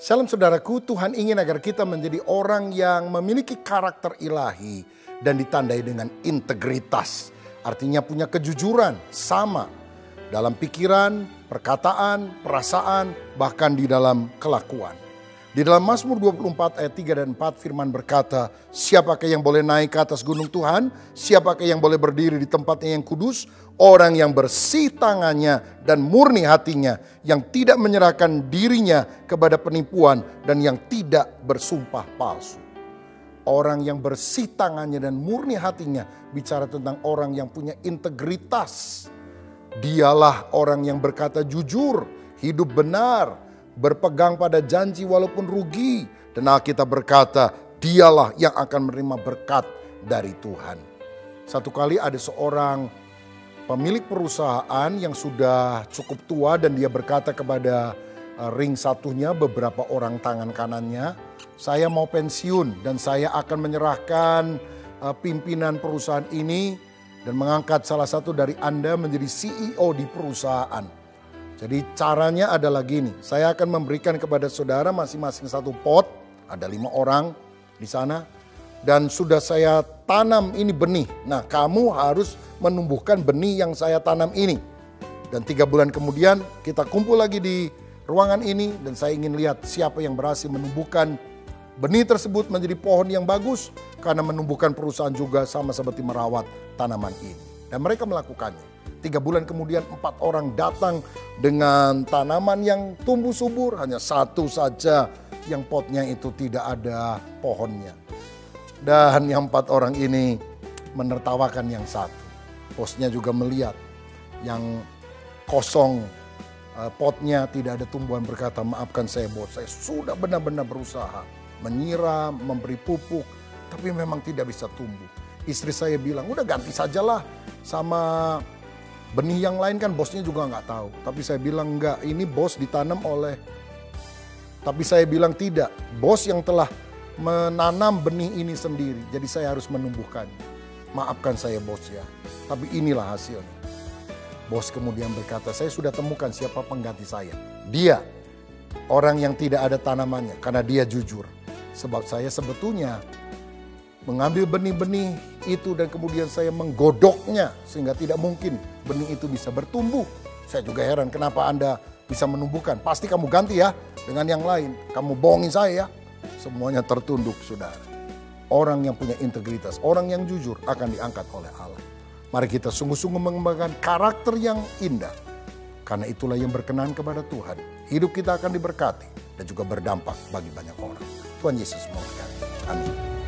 Shalom saudaraku, Tuhan ingin agar kita menjadi orang yang memiliki karakter ilahi dan ditandai dengan integritas. Artinya punya kejujuran sama dalam pikiran, perkataan, perasaan, bahkan di dalam kelakuan. Di dalam Mazmur 24 ayat 3 dan 4 firman berkata, siapakah yang boleh naik ke atas gunung Tuhan? Siapakah yang boleh berdiri di tempatnya yang kudus? Orang yang bersih tangannya dan murni hatinya, yang tidak menyerahkan dirinya kepada penipuan dan yang tidak bersumpah palsu. Orang yang bersih tangannya dan murni hatinya bicara tentang orang yang punya integritas. Dialah orang yang berkata jujur, hidup benar, berpegang pada janji walaupun rugi. Dan Alkitab berkata, dialah yang akan menerima berkat dari Tuhan. Satu kali ada seorang pemilik perusahaan yang sudah cukup tua dan dia berkata kepada ring satunya, beberapa orang tangan kanannya, saya mau pensiun dan saya akan menyerahkan pimpinan perusahaan ini dan mengangkat salah satu dari Anda menjadi CEO di perusahaan. Jadi caranya adalah gini, saya akan memberikan kepada saudara masing-masing satu pot, ada 5 orang di sana, dan sudah saya tanam ini benih. Nah, kamu harus menumbuhkan benih yang saya tanam ini. Dan 3 bulan kemudian kita kumpul lagi di ruangan ini dan saya ingin lihat siapa yang berhasil menumbuhkan benih tersebut menjadi pohon yang bagus, karena menumbuhkan perusahaan juga sama seperti merawat tanaman ini. Dan mereka melakukannya. 3 bulan kemudian 4 orang datang dengan tanaman yang tumbuh subur, hanya satu saja yang potnya itu tidak ada pohonnya. Dan yang 4 orang ini menertawakan yang satu. Bosnya juga melihat yang kosong potnya tidak ada tumbuhan, berkata, maafkan saya bos, saya sudah benar-benar berusaha menyiram, memberi pupuk, tapi memang tidak bisa tumbuh. Istri saya bilang, udah ganti sajalah sama benih yang lain, kan bosnya juga nggak tahu. Tapi saya bilang enggak, ini bos ditanam oleh. Tapi saya bilang tidak, bos yang telah menanam benih ini sendiri. Jadi saya harus menumbuhkannya. Maafkan saya bos ya, tapi inilah hasilnya. Bos kemudian berkata, saya sudah temukan siapa pengganti saya. Dia, orang yang tidak ada tanamannya, karena dia jujur. Sebab saya sebetulnya mengambil benih-benih itu dan kemudian saya menggodoknya sehingga tidak mungkin benih itu bisa bertumbuh. Saya juga heran kenapa Anda bisa menumbuhkan. Pasti kamu ganti ya dengan yang lain. Kamu bohongin saya ya. Semuanya tertunduk saudara. Orang yang punya integritas, orang yang jujur akan diangkat oleh Allah. Mari kita sungguh-sungguh mengembangkan karakter yang indah. Karena itulah yang berkenan kepada Tuhan. Hidup kita akan diberkati dan juga berdampak bagi banyak orang. Tuhan Yesus memberkati. Amin.